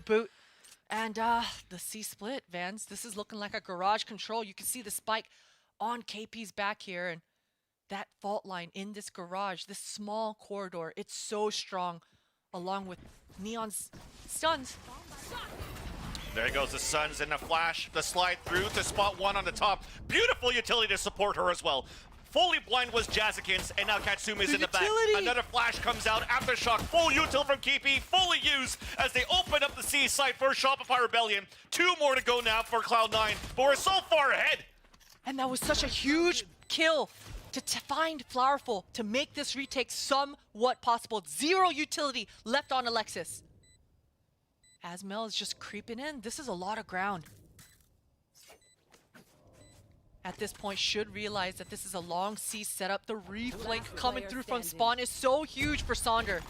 boot. And the C split, Vans. This is looking like a garage control. You can see the spike on KP's back here, and that fault line in this garage, this small corridor, it's so strong, along with Neon's stuns. There goes the Suns in the flash, the slide through to spot one on the top. Beautiful utility to support her as well. Fully blind was Jazikins, and now Katsumi's in the back. Another flash comes out, Aftershock, full util from KP, fully used as they open up the C site for Shopify Rebellion. 2 more to go now for Cloud9, but we're so far ahead. And that was such a huge kill to find Flowerful to make this retake somewhat possible. 0 utility left on Alexis. As Mel is just creeping in, this is a lot of ground. At this point, should realize that this is a long C setup. The reflank coming through from spawn is so huge for Sonder.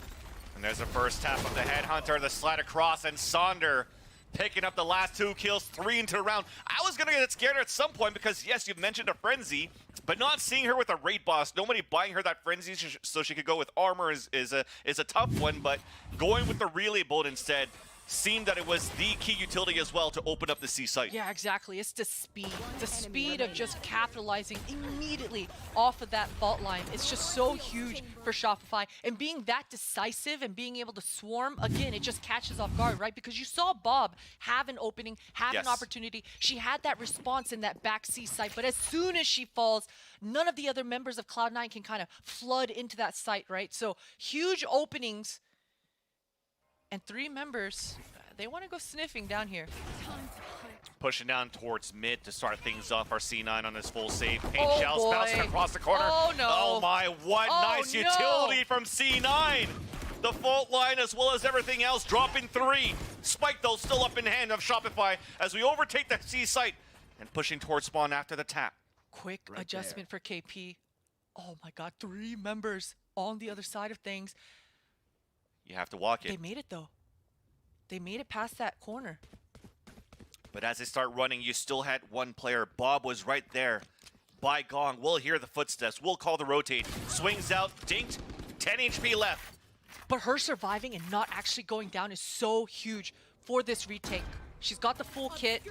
And there's the first tap of the Headhunter, the slide across, and Sonder picking up the last 2 kills, 3 into the round. I was gonna get scared at some point because, yes, you've mentioned a Frenzy, but not seeing her with a raid boss, nobody buying her that Frenzy so she could go with armor is a tough one, but going with the relay bolt instead seemed that it was the key utility as well to open up the C site. Yeah, exactly. It's the speed of just capitalizing immediately off of that fault line. It's just so huge for Shopify. And being that decisive and being able to swarm, again, it just catches off guard, right? Because you saw Bob have an opening, have an opportunity. She had that response in that back C site, but as soon as she falls, none of the other members of Cloud9 can kind of flood into that site, right? So huge openings. And 3 members, they want to go sniffing down here. Pushing down towards mid to start things off. Our C9 on his full save. Paint shells bouncing across the corner. Oh, no. Oh, my. What nice utility from C9. The fault line as well as everything else dropping 3. Spike, though, still up in hand of Shopify as we overtake the C site and pushing towards spawn after the tap. Quick adjustment for KP. Oh, my God. 3 members on the other side of things. You have to walk it. They made it, though. They made it past that corner. But as they start running, you still had 1 player. Bob was right there. By gong, we'll hear the footsteps. We'll call the rotate. Swings out, dinked, 10 HP left. But her surviving and not actually going down is so huge for this retake. She's got the full kit.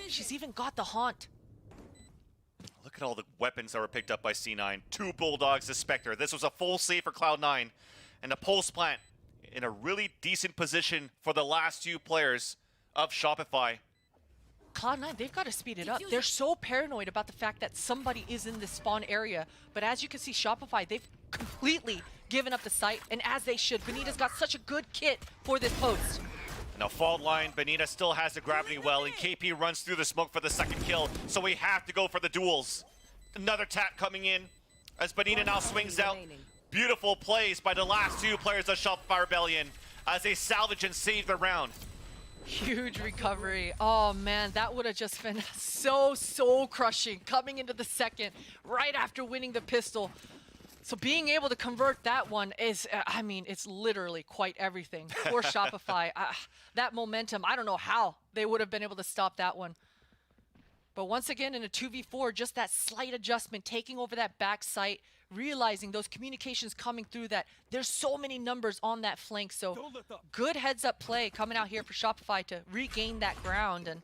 She's even got the haunt. Look at all the weapons that were picked up by C9. 2 Bulldogs, the Spectre. This was a full save for Cloud9. And a pulse plant in a really decent position for the last 2 players of Shopify. Cloud9, they've got to speed it up. They're so paranoid about the fact that somebody is in this spawn area. But as you can see, Shopify, they've completely given up the site, and as they should. Benita's got such a good kit for this post. Now, fault line, Benita still has the gravity well, and KP runs through the smoke for the second kill, so we have to go for the duels. Another tap coming in as Benita now swings out. Beautiful plays by the last 2 players of Shopify Rebellion as they salvage and save the round. Huge recovery. Oh man, that would have just been so crushing coming into the second right after winning the pistol. So being able to convert that one is, I mean, it's literally quite everything for Shopify. That momentum, I don't know how they would have been able to stop that one. But once again, in a 2v4, just that slight adjustment, taking over that back site, realizing those communications coming through that there's so many numbers on that flank. So good heads up play coming out here for Shopify to regain that ground. And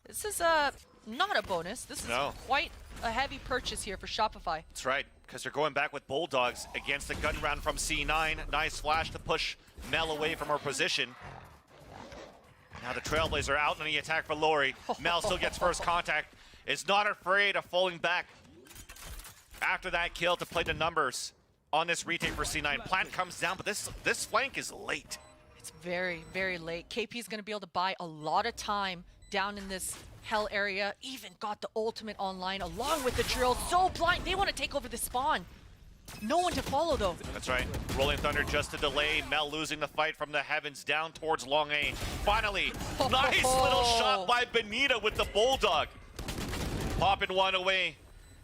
this is not a bonus. This is quite a heavy purchase here for Shopify. That's right, because they're going back with Bulldogs against the gun round from C9. Nice flash to push Mel away from her position. Now the Trailblazer out on the attack for Lori. Mel still gets first contact. Is not afraid of falling back after that kill to play the numbers on this retake for C9. Plant comes down, but this flank is late. It's very, very late. KP is going to be able to buy a lot of time down in this hell area. Even got the ultimate online along with the drill. So blind, they want to take over the spawn. No one to follow, though. That's right. Rolling Thunder just to delay. Mel losing the fight from the heavens down towards Long A. Finally, nice little shot by Benita with the Bulldog. Popping one away.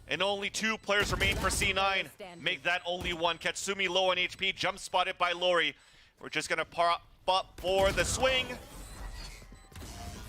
And only 2 players remain for C9. Make that only 1. Katsumi low on HP. Jump spotted by Lori. We're just going to pop up for the swing.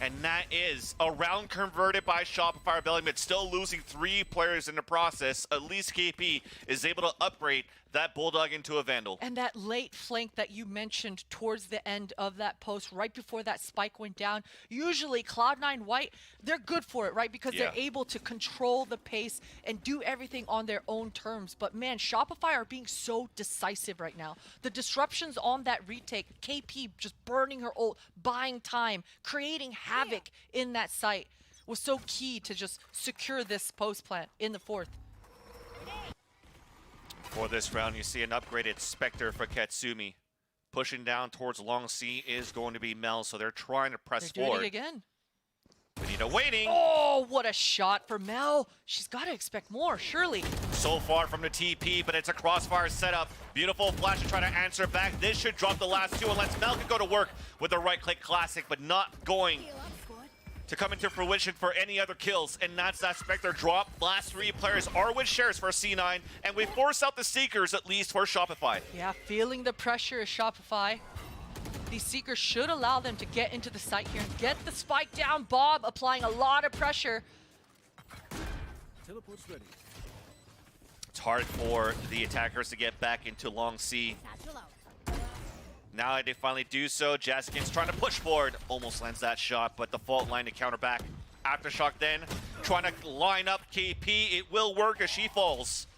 And that is a round converted by Shopify Rebellion, but still losing 3 players in the process. At least KP is able to upgrade that Bulldog into a Vandal. And that late flank that you mentioned towards the end of that post, right before that spike went down, usually Cloud9 White, they're good for it, right? Because they're able to control the pace and do everything on their own terms. But man, Shopify are being so decisive right now. The disruptions on that retake, KP just burning her ult, buying time, creating havoc in that site was so key to just secure this post plant in the fourth. For this round, you see an upgraded Spectre for Katsumi. Pushing down towards Long C is going to be Mel, so they're trying to press They're forward. doing it again. Benita waiting. Oh, what a shot for Mel. She's got to expect more, surely. So far from the TP, but it's a crossfire setup. Beautiful flash to try to answer back. This should drop the last two unless Mel can go to work with the right-click classic, but not going to come into fruition for any other kills, and that's that Spectre drop. Last three players are with shares for C9, and we force out the Seekers at least for Shopify. Yeah, feeling the pressure is Shopify. These Seekers should allow them to get into the site here and get the spike down. Bob applying a lot of pressure. Teleport's ready. It's hard for the attackers to get back into Long C. Now that they finally do so, Jaskin's trying to push forward. Almost lands that shot, but the fault line to counter back. Aftershock then, trying to line up KP. It will work as she falls.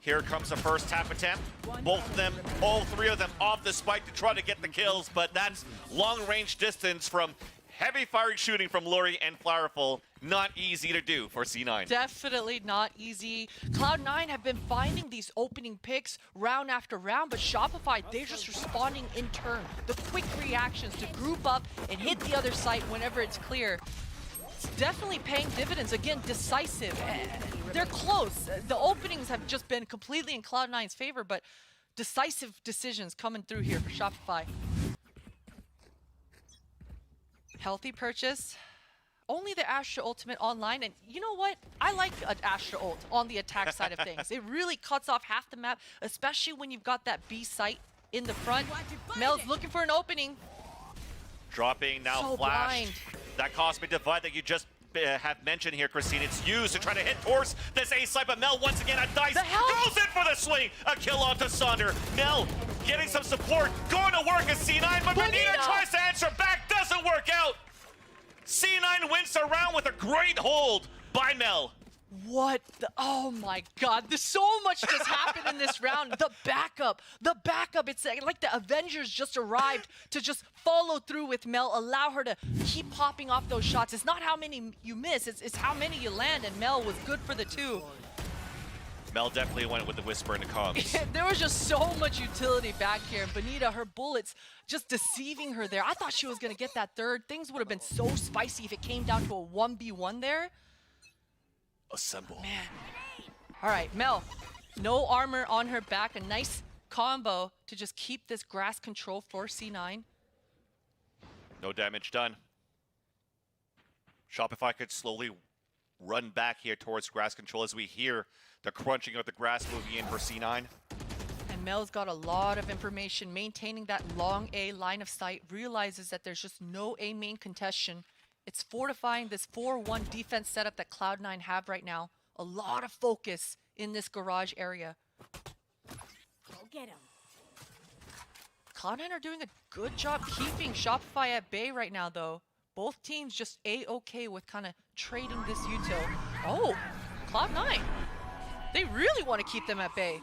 Here comes the first tap attempt. Both of them, all three of them off the spike to try to get the kills, but that's long range distance from heavy firing shooting from Lori and Flowerful. Not easy to do for C9. Definitely not easy. Cloud9 have been finding these opening picks round after round, but Shopify, they're just responding in turn. The quick reactions to group up and hit the other site whenever it's clear. It's definitely paying dividends. Again, decisive. They're close. The openings have just been completely in Cloud9's favor, but decisive decisions coming through here for Shopify. Healthy purchase. Only the Astra Ultimate online, and you know what? I like an Astra ult on the attack side of things. It really cuts off half the map, especially when you've got that B site in the front. Mel's looking for an opening. Dropping now, So flash. blind. That cosmic divide that you just have mentioned here, Christine. It's used to try to hit towards this A site, but Mel once again, a dice goes in for the swing. A kill onto Sonder. Mel getting some support, going to work as C9, but Benita tries to answer back, doesn't work out. C9 wins the round with a great hold by Mel. What the, oh my god, there's so much just happened in this round. The backup, it's like the Avengers just arrived to just follow through with Mel, allow her to keep popping off those shots. It's not how many you miss, it's how many you land, and Mel was good for the two. Mel definitely went with the whisper in the comms. There was just so much utility back here. Benita, her bullets just deceiving her there. I thought she was going to get that third. Things would have been so spicy if it came down to a 1v1 there. Assemble. Man. All right, Mel. No armor on her back. A nice combo to just keep this grass control for C9. No damage done. Shopify could slowly run back here towards grass control as we hear the crunching of the grass moving in for C9. And Mel's got a lot of information. Maintaining that long A line of sight, realizes that there's just no A main contention. It's fortifying this 4-1 defense setup that Cloud9 have right now. A lot of focus in this garage area. Go get him. Cloud9 are doing a good job keeping Shopify at bay right now, though. Both teams just A-okay with kind of trading this util. Oh, Cloud9. They really want to keep them at bay.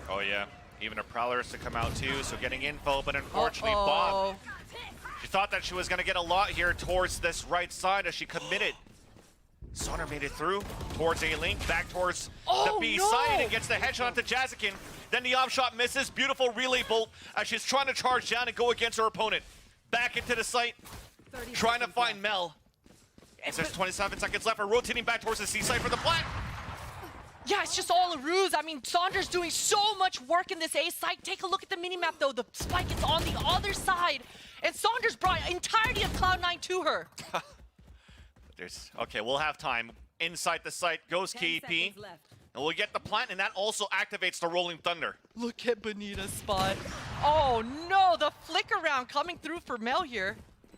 Oh yeah, even a Prowler is to come out too, so getting info, but unfortunately Bob, she thought that she was going to get a lot here towards this right side as she committed. Sonner made it through towards A-Link, back towards the B side, and gets the headshot to Jazikin. Then the off shot misses, beautiful relay bolt as she's trying to charge down and go against her opponent. Back into the site, trying to find Mel. As there's 27 seconds left, we're rotating back towards the C site for the plant. Yeah, it's just all a ruse. I mean, Saunders doing so much work in this A site. Take a look at the minimap, though. The spike is on the other side. And Saunders brought entirety of Cloud9 to her. Okay, we'll have time. Inside the site goes KP. And we'll get the plant, and that also activates the Rolling Thunder. Look at Benita's spot. Oh, no. The flick around coming through for Mel here.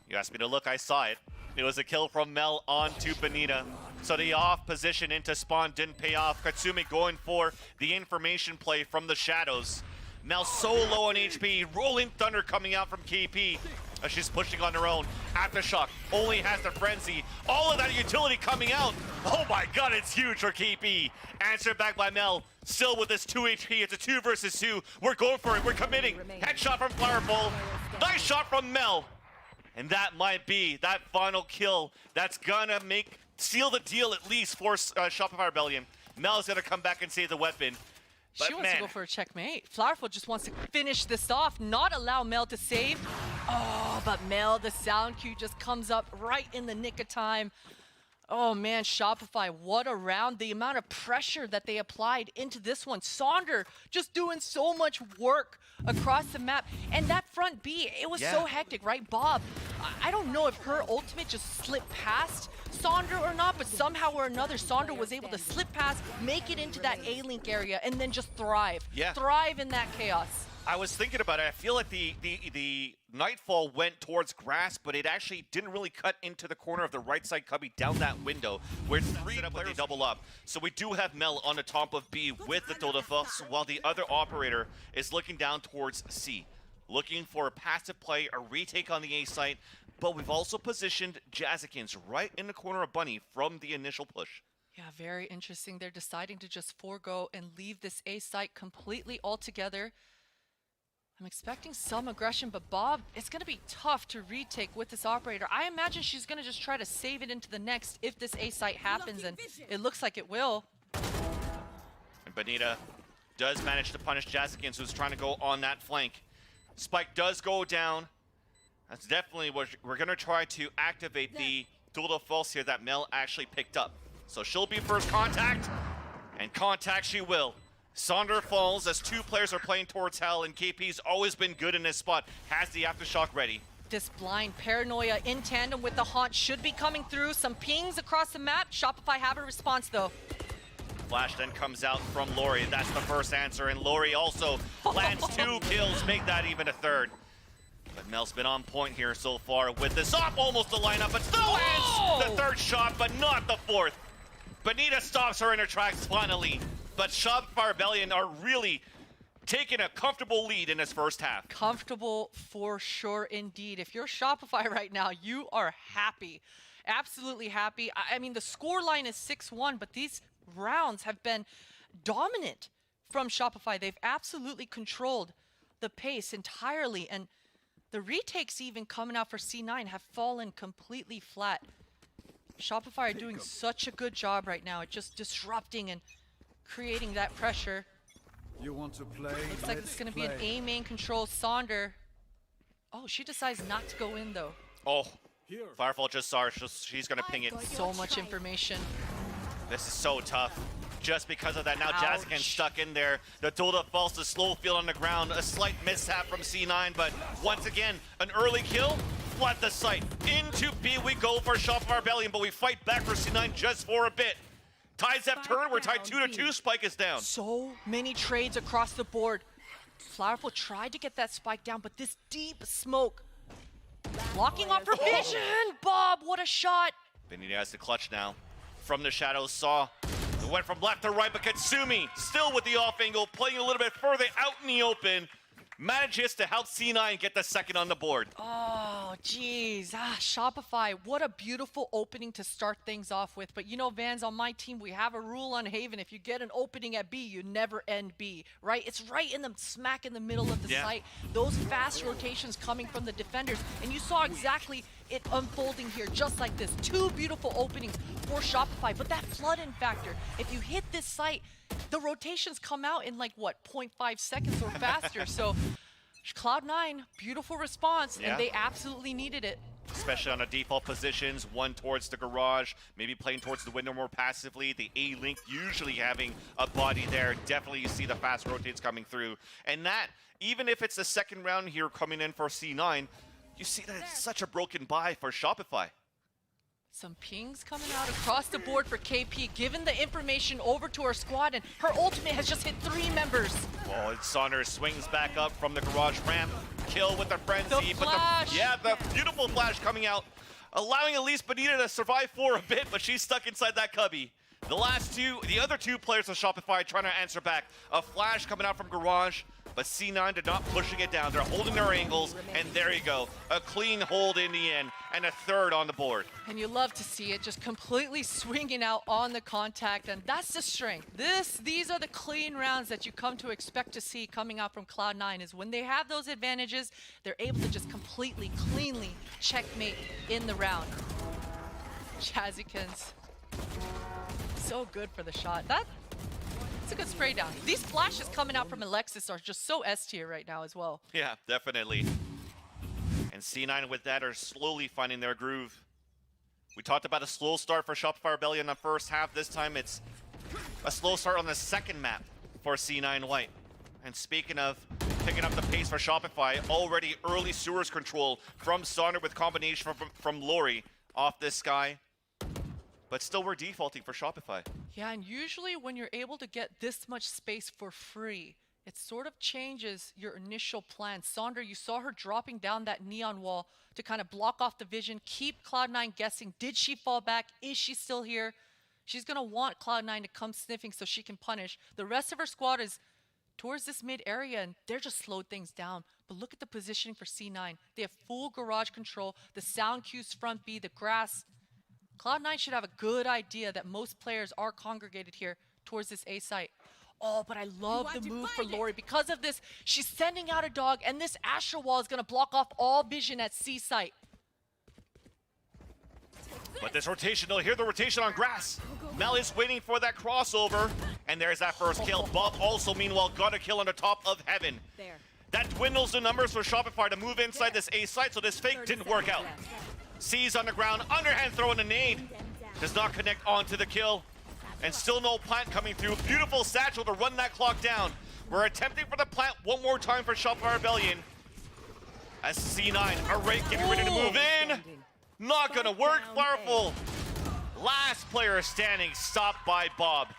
You asked me to look, I saw it. It was a kill from Mel onto Benita. So the off position into spawn didn't pay off. Katsumi going for the information play from the shadows. Mel so low on HP, rolling thunder coming out from KP as she's pushing on her own. Aftershock only has the frenzy. All of that utility coming out. Oh my god, it's huge for KP. Answered back by Mel. Still with this 2 HP, it's a 2 versus 2. We're going for it, we're committing. Headshot from Flowerful. Nice shot from Mel. And that might be that final kill that's gonna seal the deal at least for Shopify Rebellion. Mel's gonna come back and save the weapon. She wants to go for a checkmate. Flowerful just wants to finish this off, not allow Mel to save. Oh, but Mel, the sound cue just comes up right in the nick of time. Oh man, Shopify, what a round. The amount of pressure that they applied into this one. Sonder just doing so much work across the map. And that front B, it was so hectic, right? Bob, I don't know if her ultimate just slipped past Sonder or not, but somehow or another, Sonder was able to slip past, make it into that A-Link area, and then just thrive. Yeah. Thrive in that chaos. I was thinking about it. I feel like the Nightfall went towards grass, but it actually didn't really cut into the corner of the right side cubby down that window where 3 players double up. So we do have Mel on the top of B with the Dodefus, while the other operator is looking down towards C, looking for a passive play, a retake on the A site. But we've also positioned Jazzikins right in the corner of Bunny from the initial push. Yeah, very interesting. They're deciding to just forego and leave this A site completely altogether. I'm expecting some aggression, but Bob, it's going to be tough to retake with this operator. I imagine she's going to just try to save it into the next if this A site happens, and it looks like it will. And Bonita does manage to punish Jazzikins, who's trying to go on that flank. Spike does go down. That's definitely what we're going to try to activate the duel de false here that Mel actually picked up. So she'll be first contact, and contact she will. Sonder falls as 2 players are playing towards Hell, and KP's always been good in this spot. Has the Aftershock ready. This blind paranoia in tandem with the haunt should be coming through. Some pings across the map. Shopify have a response though. Flash then comes out from Lori. That's the first answer, and Lori also lands 2 kills, make that even a 3rd. But Mel's been on point here so far with this off almost the lineup, but still lands the 3rd shot, but not the 4th. Bonita stops her in her tracks finally, but Shopify Rebellion are really taking a comfortable lead in this first half. Comfortable for sure indeed. If you're Shopify right now, you are happy. Absolutely happy. I mean, the score line is 6-1, but these rounds have been dominant from Shopify. They've absolutely controlled the pace entirely, and the retakes even coming out for C9 have fallen completely flat. Shopify are doing such a good job right now at just disrupting and creating that pressure. You want to play? Looks like it's going to be an A main control. Sonder. Oh, she decides not to go in though. Oh, Firefall just saw her. She's going to ping it. So much information. This is so tough. Just because of that, now Ouch. Jazzikins stuck in there. The Dota falls to slow field on the ground. A slight mishap from C9, but once again, an early kill. Flood the site. Into B we go for Shopify Rebellion, but we fight back for C9 just for a bit. Ties have turned. We're tied 2-2. Spike is down. So many trades across the board. Flowerful tried to get that spike down, but this deep smoke blocking off her vision. Bob, what a shot. Benita has the clutch now. From the shadows, saw. It went from left to right, but Katsumi still with the off angle, playing a little bit further out in the open. Manages to help C9 get the 2nd on the board. Oh, geez. Shopify, what a beautiful opening to start things off with. But you know, Vans, on my team, we have a rule on Haven. If you get an opening at B, you never end B, right? It's right in the smack in the middle of the site. Those fast rotations coming from the defenders. And you saw exactly it unfolding here, just like this. 2 beautiful openings for Shopify. But that flood-in factor, if you hit this site, the rotations come out in like, what, 0.5 seconds or faster. So Cloud9, beautiful response, and they absolutely needed it. Especially on the default positions, one towards the garage, maybe playing towards the window more passively. The A-Link usually having a body there. Definitely you see the fast rotates coming through. And that, even if it's the 2nd round here coming in for C9, you see that it's such a broken buy for Shopify. Some pings coming out across the board for KP, giving the information over to her squad, and her ultimate has just hit 3 members. Oh, and Saunders swings back up from the garage ramp. Kill with the frenzy. The flash. The beautiful flash coming out allowing at least Bonita to survive for a bit, but she's stuck inside that cubby. The other two players of Shopify trying to answer back. A flash coming out from Garage, but C9 did not pushing it down. They're holding their angles, and there you go. A clean hold in the end, and a third on the board. And you love to see it just completely swinging out on the contact, and that's the strength. These are the clean rounds that you come to expect to see coming out from Cloud9, is when they have those advantages, they're able to just completely, cleanly checkmate in the round. Jazzykins. So good for the shot. It's a good spray down. These flashes coming out from Alexis are just so S tier right now as well. Yeah, definitely. And C9 with that are slowly finding their groove. We talked about a slow start for Shopify Rebellion in the first half. This time it's a slow start on the second map for C9 White. And speaking of picking up the pace for Shopify, already early sewers control from Sonder with combination from Lori off this sky. But still we're defaulting for Shopify. Yeah, and usually when you're able to get this much space for free, it sort of changes your initial plan. Sonder, you saw her dropping down that neon wall to kind of block off the vision, keep Cloud9 guessing. Did she fall back? Is she still here? She's going to want Cloud9 to come sniffing so she can punish. The rest of her squad is towards this mid area, and they're just slowed things down. But look at the positioning for C9. They have full garage control, the sound cues front B, the grass. Cloud9 should have a good idea that most players are congregated here towards this A site. Oh, but I love the move for Lori. Because of this, she's sending out a dog, and this Astral Wall is going to block off all vision at C site. But this rotation, they'll hear the rotation on grass. Mel is waiting for that crossover, and there's that first kill. Bob also, meanwhile, got a kill on the top of Heaven. That dwindles the numbers for Shopify to move inside this A site, so this fake didn't work out. C's on the ground, underhand throwing a nade. Does not connect onto the kill. And still no plant coming through. Beautiful satchel to run that clock down. We're attempting for the plant one more time for Shopify Rebellion. As C9 are getting ready to move in. Not gonna work, Flowerful. Last player standing, stopped by Bob.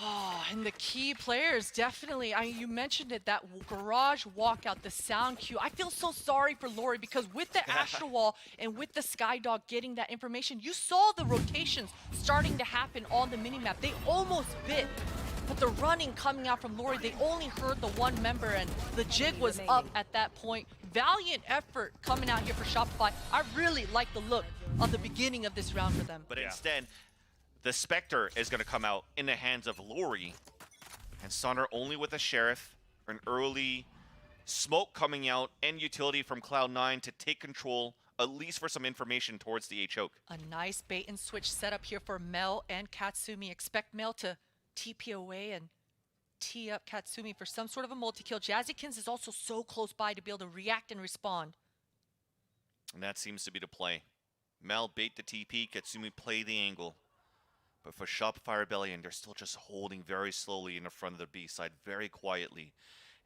Oh, and the key players, definitely. You mentioned it, that garage walkout, the sound cue. I feel so sorry for Lori because with the Astral Wall and with the Skydog getting that information, you saw the rotations starting to happen on the minimap. They almost bit, but the running coming out from Lori, they only heard the one member, and the jig was up at that point. Valiant effort coming out here for Shopify. I really like the look of the beginning of this round for them. But instead, the Spectre is going to come out in the hands of Lori. And Sonder only with a Sheriff. An early smoke coming out and utility from Cloud9 to take control, at least for some information towards the A-choke. A nice bait and switch setup here for Mel and Katsumi. Expect Mel to TP away and tee up Katsumi for some sort of a multi-kill. Jazzykins is also so close by to be able to react and respond. And that seems to be the play. Mel bait the TP, Katsumi play the angle. But for Shopify Rebellion, they're still just holding very slowly in the front of the B side, very quietly.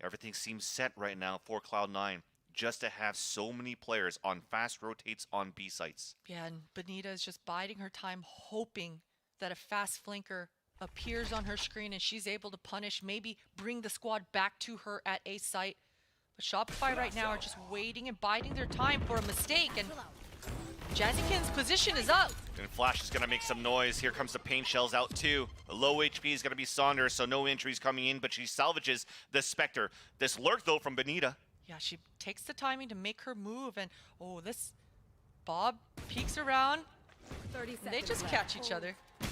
Everything seems set right now for Cloud9, just to have so many players on fast rotates on B sites. Yeah, and Bonita is just biding her time, hoping that a fast flanker appears on her screen and she's able to punish, maybe bring the squad back to her at A site. But Shopify right now are just waiting and biding their time for a mistake, and Jazzykins' position is up. And Flash is going to make some noise. Here comes the paint shells out too. The low HP is going to be Sonder, so no injuries coming in, but she salvages the Spectre. This lurk though from Bonita. Yeah, she takes the timing to make her move, and oh, this Bob peeks around. 30 They just catch each other. A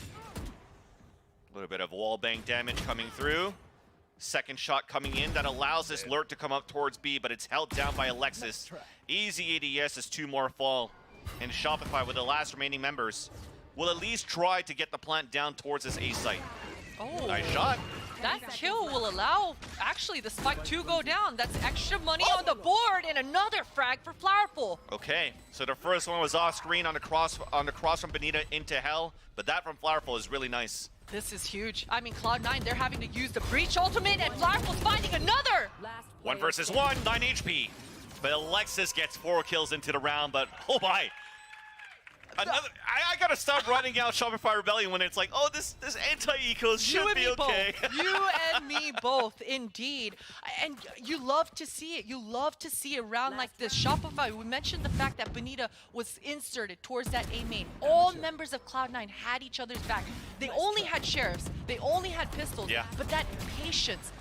little bit of wall bang damage coming through. Second shot coming in that allows this lurk to come up towards B, but it's held down by Alexis. Easy ADS as two more fall. And Shopify, with the last remaining members, will at least try to get the plant down towards this A site. Oh, Nice shot. that kill will allow actually the spike to go down. That's extra money on the board, and another frag for Flowerful. Okay, so the first one was off screen on the cross from Bonita into Hell, but that from Flowerful is really nice. This is huge. I mean, Cloud9, they're having to use the Breach ultimate, and Flowerful's finding another! 1 versus 1, 9 HP. But Alexis gets 4 kills into the round, but oh my. I gotta stop running out Shopify Rebellion when it's like, oh, this anti-eco should be okay. You and me both, indeed. And you love to see it. You love to see a round like this. Shopify, we mentioned the fact that Bonita was inserted towards that A main. All members of Cloud9 had each other's back. They only had sheriffs. They only had pistols. Yeah. But that patience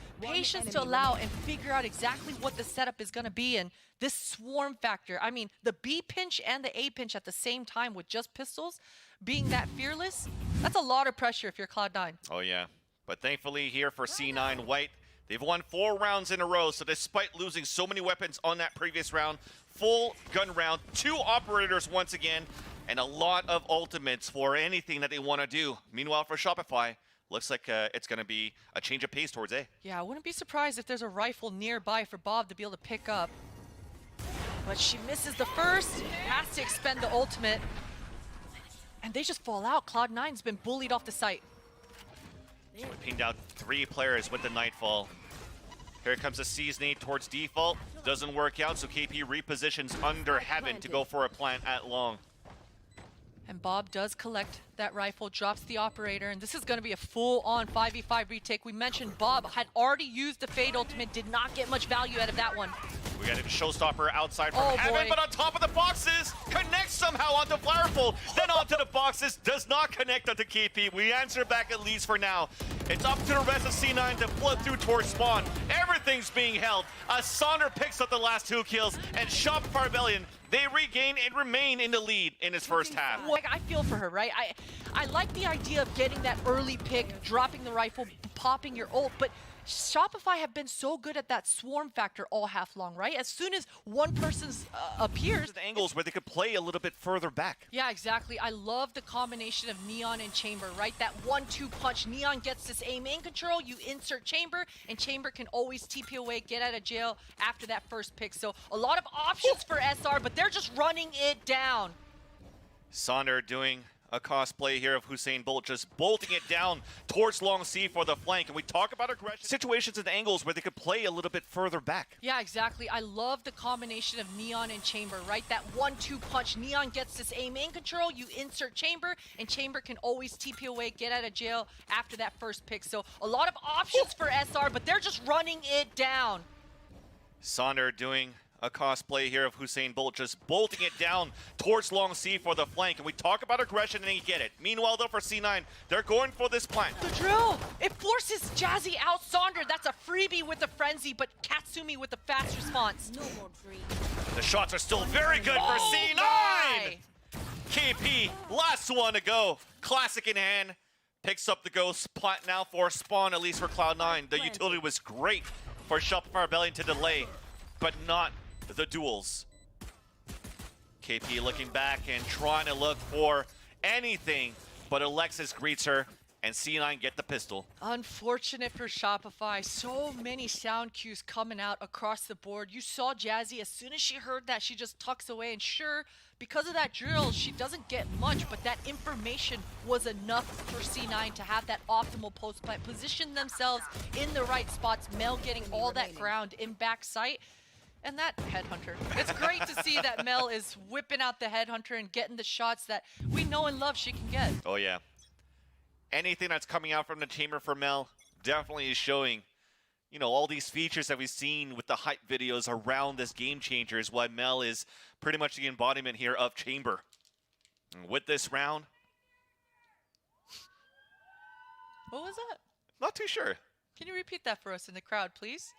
to allow and figure out exactly what the setup is going to be, and this swarm factor. I mean, the B pinch and the A pinch at the same time with just pistols, being that fearless, that's a lot of pressure if you're Cloud9. Oh, yeah. But thankfully here for C9 White, they've won 4 rounds in a row. So despite losing so many weapons on that previous round, full gun round, 2 operators once again, and a lot of ultimates for anything that they want to do. Meanwhile, for Shopify, looks like it's going to be a change of pace towards A. Yeah, I wouldn't be surprised if there's a rifle nearby for Bob to be able to pick up. But she misses the first, has to expend the ultimate. And they just fall out. Cloud9's been bullied off the site. So we pinged out 3 players with the Nightfall. Here comes a Seize nade towards default. Doesn't work out, so KP repositions under Heaven to go for a plant at long. And Bob does collect that rifle, drops the operator, and this is going to be a full-on 5v5 retake. We mentioned Bob had already used the Fade ultimate, did not get much value out of that one. We got a showstopper outside from Oh, Heaven, boy. but on top of the boxes, connects somehow onto Flowerful, then onto the boxes, does not connect onto KP. We answer back at least for now. It's up to the rest of C9 to flood through towards spawn. Everything's being held. Sonder picks up the last 2 kills, and Shopify Rebellion, they regain and remain in the lead in his first half. Like, I feel for her, right? I like the idea of getting that early pick, dropping the rifle, popping your ult, but Shopify have been so good at that swarm factor all half long, right? As soon as one person appears, The angles where they could play a little bit further back. yeah, exactly. I love the combination of Neon and Chamber, right? That 1-2 punch. Neon gets this aim in control, you insert Chamber, and Chamber can always TP away, get out of jail after that first pick. So a lot of options for SR, but they're just running it down. Sonder doing a cosplay here of Hussein Bolt, just bolting it down towards long C for the flank. And we talk about aggression situations and angles where they could play a little bit further back. Yeah, exactly. I love the combination of Neon and Chamber, right? That 1-2 punch. Neon gets this aim in control, you insert Chamber, and Chamber can always TP away, get out of jail after that first pick. So a lot of options for SR, but they're just running it down. Sonder doing a cosplay here of Hussein Bolt, just bolting it down towards long C for the flank. And we talk about aggression and they get it. Meanwhile, though, for C9, they're going for this plant. The drill! It forces Jazzy out Sonder. That's a freebie with the frenzy, but Katsumi with the fast response. No more dreams. The shots are still very good for C9! my! KP, last one to go. Classic in hand. Picks up the ghost. Plant now for spawn, at least for Cloud9. The utility was great for Shopify Rebellion to delay, but not the duels. KP looking back and trying to look for anything, but Alexis greets her, and C9 get the pistol. Unfortunate for Shopify. So many sound cues coming out across the board. You saw Jazzy, as soon as she heard that, she just tucks away. And sure, because of that drill, she doesn't get much, but that information was enough for C9 to have that optimal post plant, position themselves in the right spots. Mel getting all that ground in back sight. And that headhunter. It's great to see that Mel is whipping out the headhunter and getting the shots that we know and love she can get. Oh, yeah. Anything that's coming out from the chamber for Mel definitely is showing, you know, all these features that we've seen with the hype videos around this game changer is why Mel is pretty much the embodiment here of chamber. And with this round, What was that? not too sure. Can you repeat that for us in the crowd, please?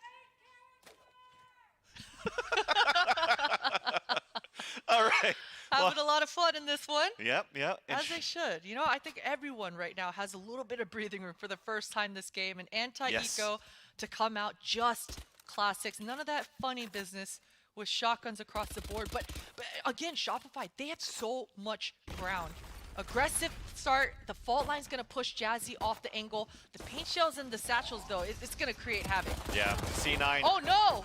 All right. Having a lot of fun in this one. Yep. And As they should. You know, I think everyone right now has a little bit of breathing room for the first time this game. And anti-eco Yes. to come out just classics. None of that funny business with shotguns across the board. But again, Shopify, they have so much ground. Aggressive start. The fault line's going to push Jazzy off the angle. The paint shells and the satchels, though, it's going to create havoc. yeah, C9 Oh, no!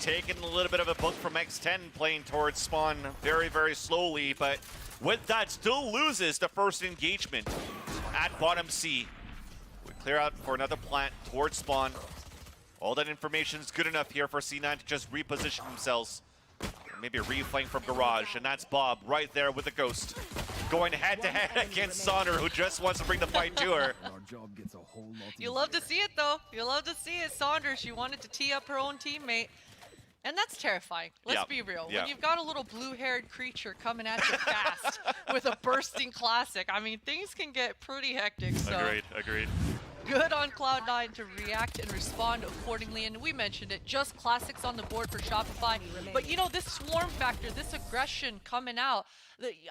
taking a little bit of a book from X10, playing towards spawn very, very slowly, but with that, still loses the first engagement at bottom C. We clear out for another plant towards spawn. All that information is good enough here for C9 to just reposition themselves. Maybe reflank from garage, and that's Bob right there with the ghost. going head-to-head against Sonder, who just wants to bring the fight to her. Our job gets a whole lot You love to see it, though. You love to see it. Saunders, she wanted to tee up her own teammate. And that's terrifying. Let's Yeah. be real. Yeah. When you've got a little blue-haired creature coming at you fast with a bursting classic, I mean, things can get pretty hectic. So Agreed. good on Cloud9 to react and respond accordingly. And we mentioned it, just classics on the board for Shopify. But you know, this swarm factor, this aggression coming out,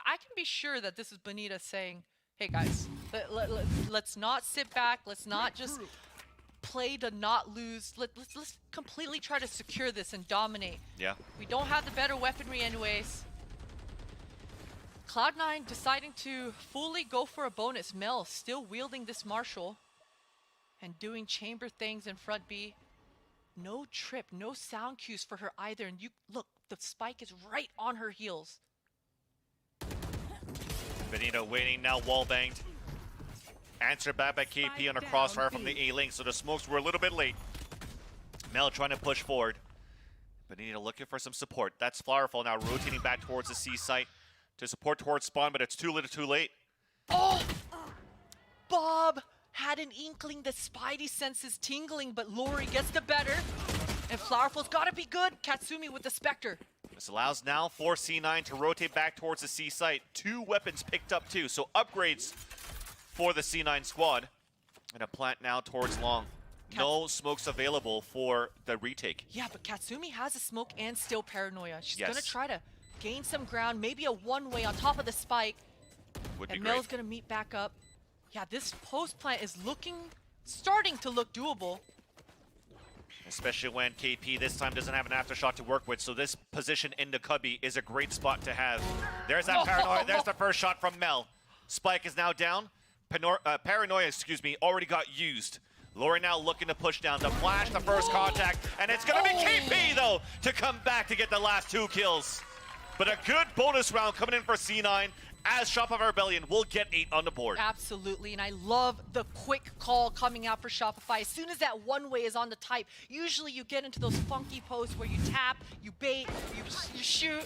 I can be sure that this is Bonita saying, hey guys, let's not sit back. Let's not just play to not lose. Let's completely try to secure this and dominate. Yeah. We don't have the better weaponry anyways. Cloud9 deciding to fully go for a bonus. Mel still wielding this Marshall and doing chamber things in front B. No trip, no sound cues for her either. And you look, the spike is right on her heels. Benito waiting, now wall banged. Answer back by KP on a crossfire from the A-Link, so the smokes were a little bit late. Mel trying to push forward. Benito looking for some support. That's Flowerful now rotating back towards the C site to support towards spawn, but it's too little too late. Oh! Bob had an inkling, the spidey senses tingling, but Lori gets the better. And Flowerful's gotta be good. Katsumi with the Spectre. This allows now for C9 to rotate back towards the C site. 2 weapons picked up too, so upgrades for the C9 squad. And a plant now towards long. No smokes available for the retake. Yeah, but Katsumi has a smoke and still paranoia. She's Yes. gonna try to gain some ground, maybe a one-way on top of the spike. Would be And great. Mel's gonna meet back up. Yeah, this post plant is starting to look doable. Especially when KP this time doesn't have an aftershock to work with, so this position in the cubby is a great spot to have. There's that paranoia. There's the first shot from Mel. Spike is now down. Paranoia, excuse me, already got used. Lori now looking to push down. The flash, the first contact, and it's going to be KP, though, to come back to get the last 2 kills. But a good bonus round coming in for C9, as Shopify Rebellion will get 8 on the board. Absolutely, and I love the quick call coming out for Shopify. As soon as that one-way is on the type, usually you get into those funky posts where you tap, you bait, you shoot,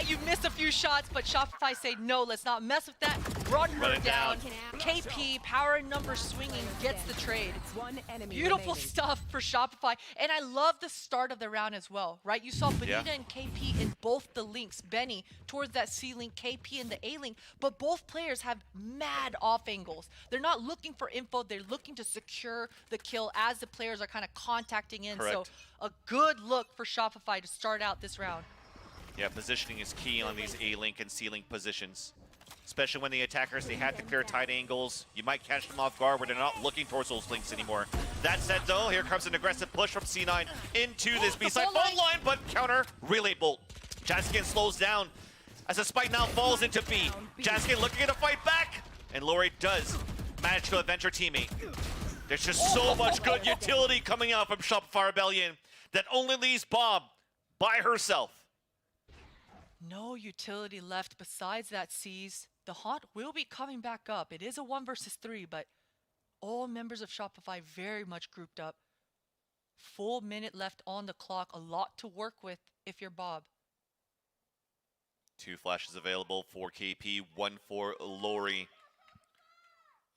you miss a few shots, but Shopify say, no, let's not mess with that. Run her it down. down. KP, power and number swinging, gets the trade. One enemy Beautiful remaining. stuff for Shopify. And I love the start of the round as well, right? You saw Bonita and KP in both the links. Benny towards that C link, KP in the A link. But both players have mad off angles. They're not looking for info. They're looking to secure the kill as the players are kind of contacting in. Correct. So a good look for Shopify to start out this round. Yeah, positioning is key on these A-Link and C-Link positions. Especially when the attackers, they had to clear tight angles. You might catch them off guard where they're not looking towards those links anymore. That said, though, here comes an aggressive push from C9 into this B-side fault line, but counter relay bolt. Jaskin slows down as the spike now falls into B. Jaskin looking to fight back, and Lori does manage to avenge her teammate. There's just so much good utility coming out from Shopify Rebellion that only leaves Bob by herself. No utility left besides that C's. The Haunt will be coming back up. It is a 1 versus 3, but all members of Shopify very much grouped up. Full minute left on the clock. A lot to work with if you're Bob. 2 flashes available for KP, 1 for Lori.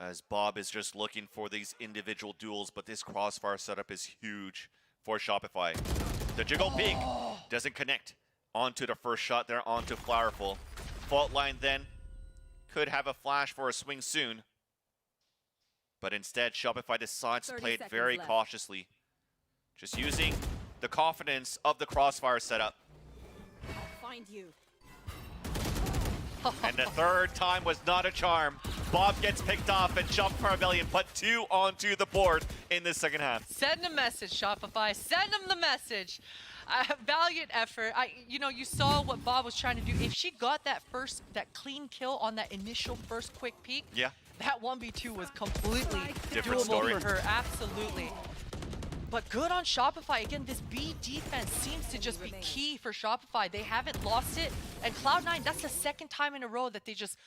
As Bob is just looking for these individual duels, but this crossfire setup is huge for Shopify. The jiggle peek doesn't connect onto the first shot there, onto Flowerful. Fault line then could have a flash for a swing soon. But instead, Shopify decides to 30 play it seconds very left. cautiously. Just using the confidence of the crossfire setup. Find you. And the third time was not a charm. Bob gets picked off and Shopify Rebellion put 2 onto the board in the second half. Send a message, Shopify. Send them the message. Valiant effort. You saw what Bob was trying to do. If she got that clean kill on that initial first quick peek, Yeah. that 1v2 was completely Different doable story. for her. Absolutely. But good on Shopify. Again, this B defense seems to just be key for Shopify. They haven't lost it. And Cloud9, that's the second time in a row that they just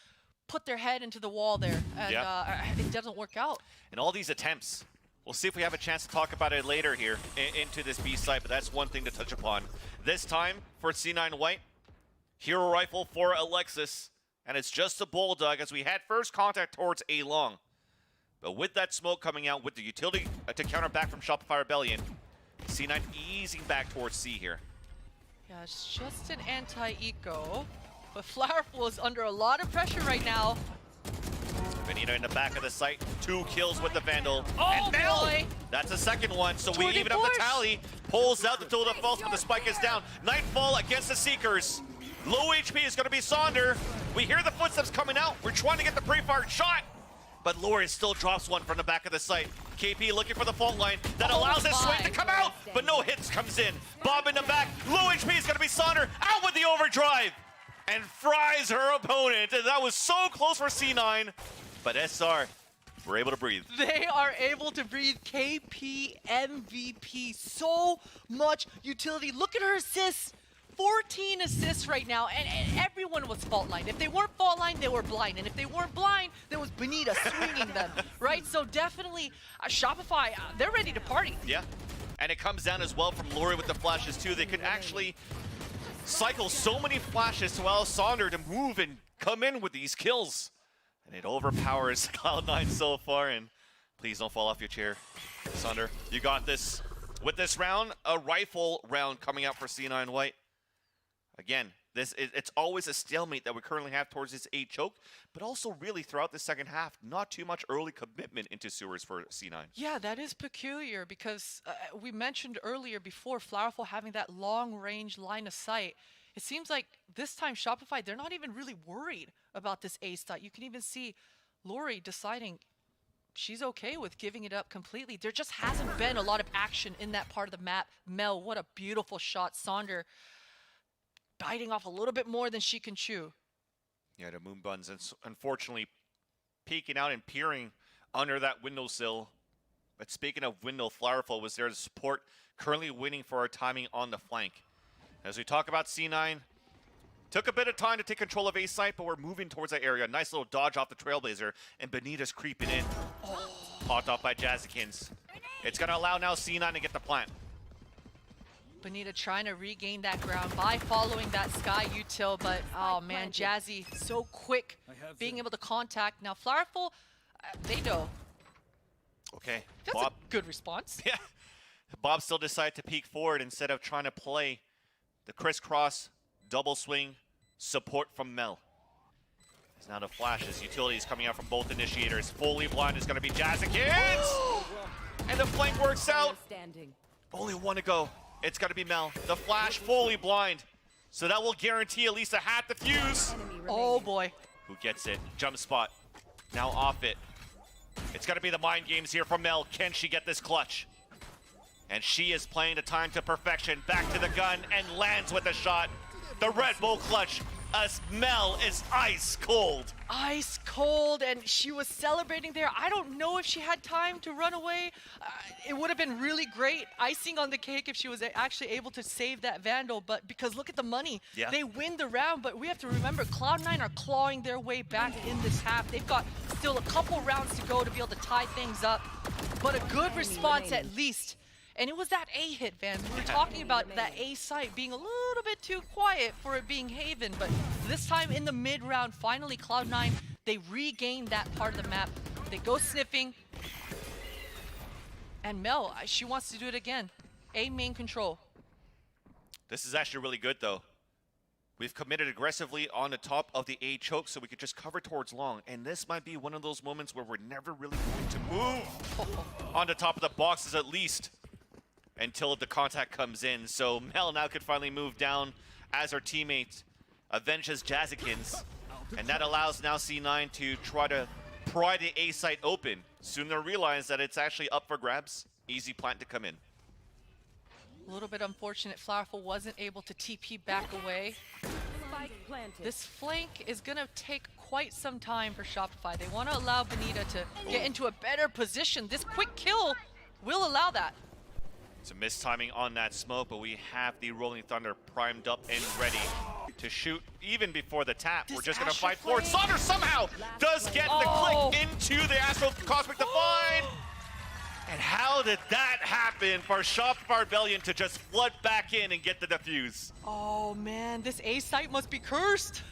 put their head into the wall there. And it doesn't work out. And all these attempts, we'll see if we have a chance to talk about it later here into this B site, but that's one thing to touch upon. This time for C9 White, hero rifle for Alexis. And it's just a Bulldog as we had first contact towards A long. But with that smoke coming out, with the utility to counter back from Shopify Rebellion, C9 easing back towards C here. Yeah, it's just an anti-eco. But Flowerful is under a lot of pressure right now. Benito in the back of the site, 2 kills with the Vandal. Oh, and Mel! boy. That's a second one, so we Tour de even up the force. tally. Pulls out the tool of false, but the spike is down. Nightfall against the Seekers. Low HP is going to be Sonder. We hear the footsteps coming out. We're trying to get the pre-fired shot. But Lori still drops one from the back of the site. KP looking for the fault line. That Oh allows his swing my. to come out, but no hits comes in. Bob in the back. Low HP is going to be Sonder. Out with the overdrive. And fries her opponent. And that was so close for C9. But SR, we're able to breathe. They are able to breathe. KP MVP. So much utility. Look at her assists. 14 assists right now, and everyone was fault line. If they weren't fault line, they were blind. And if they weren't blind, there was Benita swinging them, right? So definitely, Shopify, they're ready to party. Yeah. And it comes down as well from Lori with the flashes too. They could actually cycle so many flashes to allow Sonder to move and come in with these kills. And it overpowers Cloud9 so far. And please don't fall off your chair, Sonder. You got this. With this round, a rifle round coming out for C9 White. Again, it's always a stalemate that we currently have towards this A choke, but also really throughout the second half, not too much early commitment into sewers for C9. Yeah, that is peculiar because we mentioned earlier before Flowerful having that long-range line of sight. It seems like this time Shopify, they're not even really worried about this A site. You can even see Lori deciding she's okay with giving it up completely. There just hasn't been a lot of action in that part of the map. Mel, what a beautiful shot. Sonder biting off a little bit more than she can chew. Yeah, the moon buns, unfortunately, peeking out and peering under that windowsill. But speaking of window, Flowerful was there to support, currently waiting for our timing on the flank. As we talk about C9, took a bit of time to take control of A site, but we're moving towards that area. Nice little dodge off the Trailblazer, and Benita's creeping in. Popped off by Jazzykins. It's going to allow now C9 to get the plant. Benita trying to regain that ground by following that Sky util, but oh man, Jazzy so quick being able to contact. Now Flowerful, they know. Okay, That's Bob. a good response. Yeah, Bob still decided to peek forward instead of trying to play the crisscross, double swing, support from Mel. It's now the flashes, utilities coming out from both initiators. Fully blind is going to be Jazzykins! And the flank works out. Only one to go. It's got to be Mel. The flash fully blind. So that will guarantee at least a half the fuse. Oh boy. Who gets it? Jump spot. Now off it. It's got to be the mind games here from Mel. Can she get this clutch? And she is playing the time to perfection. Back to the gun and lands with a shot. The Red Bull clutch. As Mel is ice cold. Ice cold, and she was celebrating there. I don't know if she had time to run away. It would have been really great icing on the cake if she was actually able to save that Vandal, but because look at the money. Yeah. They win the round, but we have to remember Cloud9 are clawing their way back in this half. They've got still a couple rounds to go to be able to tie things up, but a good response at least. And it was that A hit, Van. We were talking about that A site being a little bit too quiet for it being Haven, but this time in the mid-round, finally Cloud9, they regain that part of the map. They go sniffing. And Mel, she wants to do it again. A main control. This is actually really good, though. We've committed aggressively on the top of the A choke so we could just cover towards long. And this might be one of those moments where we're never really going to move on the top of the boxes at least, until the contact comes in. So Mel now could finally move down as our teammate avenges Jazzykins. And that allows now C9 to try to pry the A site open. Soon they'll realize that it's actually up for grabs. Easy plant to come in. A little bit unfortunate, Flowerful wasn't able to TP back away. This flank is gonna take quite some time for Shopify. They wanna allow Benita to get into a better position. This quick kill will allow that. It's a mistiming on that smoke, but we have the Rolling Thunder primed up and ready to shoot even before the tap. We're just going to fight for it. Sonder somehow does get the click into the Astro Cosmic Divine. And how did that happen for Shopify Rebellion to just flood back in and get the defuse? Oh man, this A site must be cursed.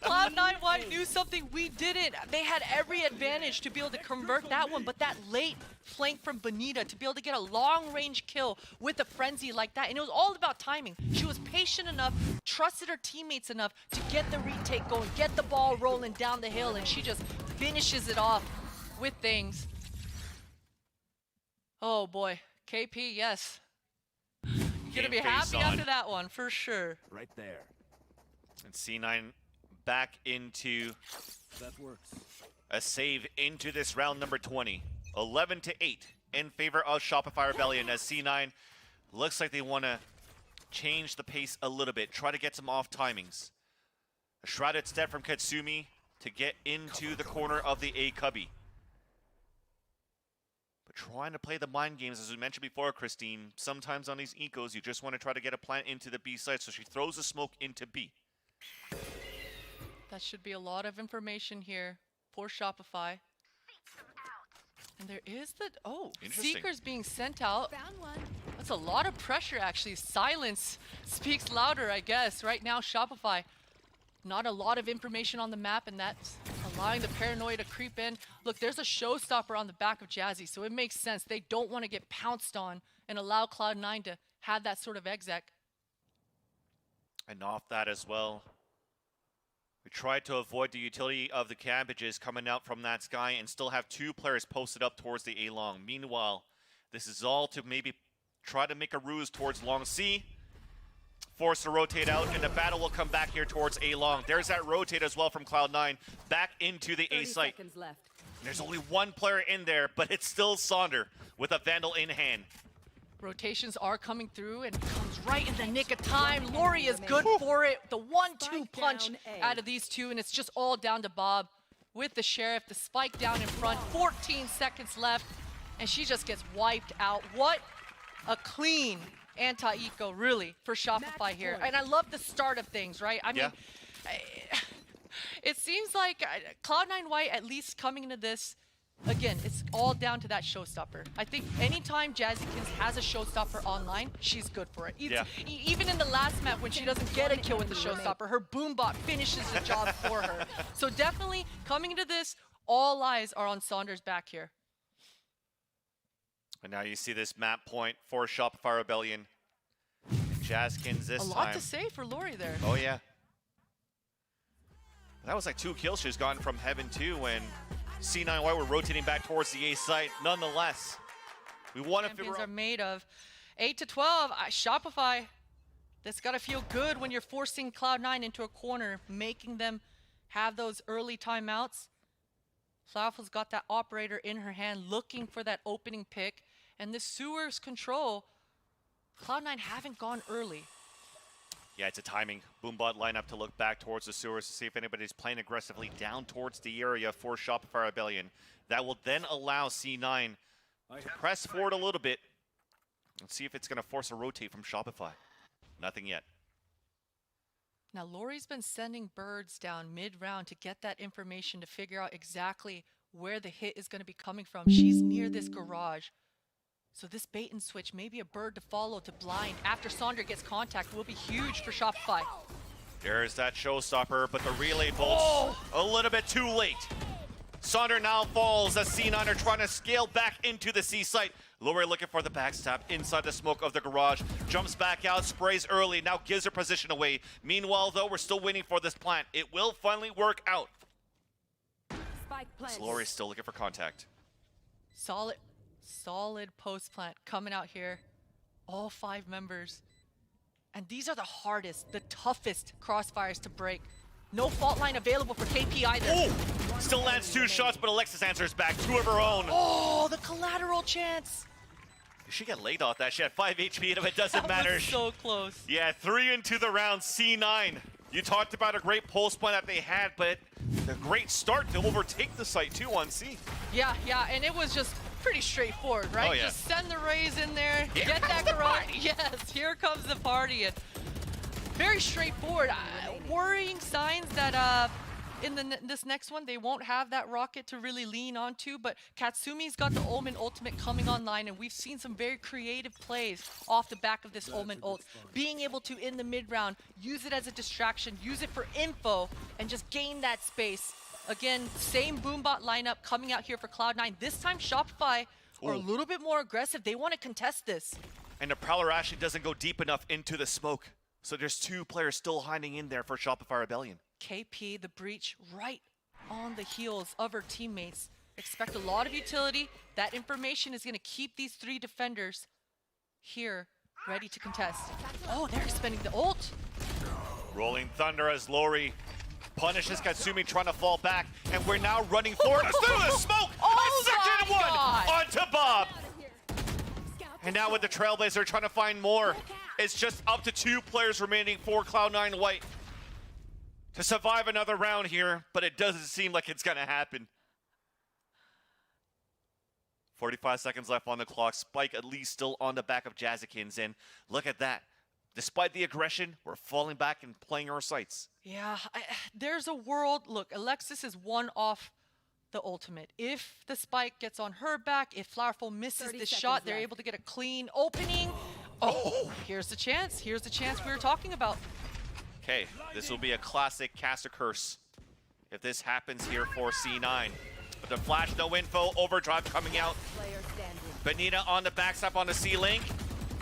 Cloud9 White knew something we didn't. They had every advantage to be able to convert that one, but that late flank from Benita to be able to get a long-range kill with a frenzy like that, and it was all about timing. She was patient enough, trusted her teammates enough to get the retake going, get the ball rolling down the hill, and she just finishes it off with things. Oh boy, KP, yes. You're gonna be happy after that one, for sure. Right there. And C9 back into That works. a save into this round number 20. 11-8 in favor of Shopify Rebellion as C9 looks like they want to change the pace a little bit, try to get some off timings. A shrouded step from Katsumi to get into the corner of the A cubby. But trying to play the mind games, as we mentioned before, Christine, sometimes on these ecos, you just want to try to get a plant into the B site, so she throws the smoke into B. That should be a lot of information here for Shopify. And there is the, Interesting. Seekers being sent out. Found one. That's a lot of pressure, actually. Silence speaks louder, I guess. Right now, Shopify, not a lot of information on the map, and that's allowing the paranoia to creep in. Look, there's a showstopper on the back of Jazzy, so it makes sense. They don't want to get pounced on and allow Cloud9 to have that sort of exec. And off that as well, we tried to avoid the utility of the cabbages coming out from that sky and still have two players posted up towards the A long. Meanwhile, this is all to maybe try to make a ruse towards long C, force to rotate out, and the battle will come back here towards A long. There's that rotate as well from Cloud9 back into the A 30 site. seconds left. There's only one player in there, but it's still Sonder with a Vandal in hand. Rotations are coming through and comes right in the nick of time. Lori is good for it. The 1-2 Spike punch down A. out of these two, and it's just all down to Bob with the Sheriff. The spike down in front, 14 seconds left, and she just gets wiped out. What a clean anti-eco, really, for Shopify here. And I love the start of things, right? I mean, it seems like Cloud9 White, at least coming into this, again, it's all down to that showstopper. I think anytime Jazzykins has a showstopper online, she's good for it. Even in the last map when she doesn't get a kill with the showstopper, her boombot finishes the job for her. So definitely, coming into this, all eyes are on Saunders' back here. And now you see this map point for Shopify Rebellion. Jazzkins this time. A lot to say for Lori there. Oh, yeah. That was like 2 kills she's gotten from Heaven too when C9 White were rotating back towards the A site. Nonetheless, we want to figure Champions out. are made of 8 to 12. Shopify, that's got to feel good when you're forcing Cloud9 into a corner, making them have those early timeouts. Flaufel's got that operator in her hand, looking for that opening pick. And this sewers control, Cloud9 haven't gone early. Yeah, it's a timing. Boombot lineup to look back towards the sewers to see if anybody's playing aggressively down towards the area for Shopify Rebellion. That will then allow C9 to press forward a little bit and see if it's going to force a rotate from Shopify. Nothing yet. Now, Lori's been sending birds down mid-round to get that information to figure out exactly where the hit is going to be coming from. She's near this garage. So this bait and switch, maybe a bird to follow to blind after Sonder gets contact, will be huge for Shopify. There's that showstopper, but the relay bolts a little bit too late. Sonder now falls as C9 are trying to scale back into the C site. Lori looking for the backstab inside the smoke of the garage. Jumps back out, sprays early, now gives her position away. Meanwhile, though, we're still waiting for this plant. It will finally work out. Spike planted. Lori's still looking for contact. Solid post plant coming out here. All 5 members. And these are the hardest, the toughest crossfires to break. No fault line available for KP either. Oh! Still lands 2 shots, but Alexis answers back. 2 of her own. Oh, the collateral chance. She got laid off that. She had 5 HP, and it doesn't That matter. was so close. Yeah, 3 into the round, C9. You talked about a great pulse point that they had, but a great start to overtake the site too on C. Yeah, and it was just pretty straightforward, right? Oh, yeah. Just send the rays in there, Here get comes that the garage. party. Yes, here comes the party. And very straightforward. Worrying signs that in this next one. They won't have that rocket to really lean onto, but Katsumi's got the Omen ultimate coming online, and we've seen some very creative plays off the back of this Omen ult. Being able to, in the mid-round, use it as a distraction, use it for info, and just gain that space. Again, same Boombot lineup coming out here for Cloud9. This time, Shopify are a little bit more aggressive. They want to contest this. And the Prowler actually doesn't go deep enough into the smoke. So there's 2 players still hiding in there for Shopify Rebellion. KP, the Breach, right on the heels of her teammates. Expect a lot of utility. That information is going to keep these 3 defenders here, ready to contest. Oh, they're spending the ult. Rolling Thunder as Lori punishes Katsumi trying to fall back. And we're now running forward. Through the smoke! Oh a second my one God. onto Bob! And now with the Trailblazer trying to find more. It's just up to 2 players remaining for Cloud9 White to survive another round here, but it doesn't seem like it's gonna happen. 45 seconds left on the clock. Spike at least still on the back of Jazzikins, and look at that. Despite the aggression, we're falling back and playing our sights. Yeah, there's a world. Look, Alexis is 1 off the ultimate. If the Spike gets on her back, if Flowerful misses this shot, they're able to get a clean opening. Oh, here's the chance. Here's the chance we were talking about. Okay, this will be a classic caster curse if this happens here for C9. But the flash, no info, overdrive coming out. Benita on the backstep on the C-Link.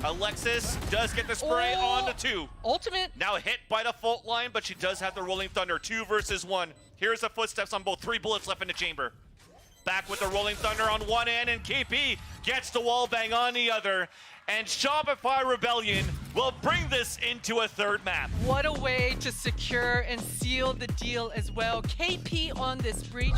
Alexis does get the spray on the 2. Ultimate. Now hit by the fault line, but she does have the Rolling Thunder. 2 versus 1. Here's the footsteps on both. 3 bullets left in the chamber. Back with the Rolling Thunder on one end, and KP gets the wall bang on the other. And Shopify Rebellion will bring this into a 3rd map. What a way to secure and seal the deal as well. KP on this breach.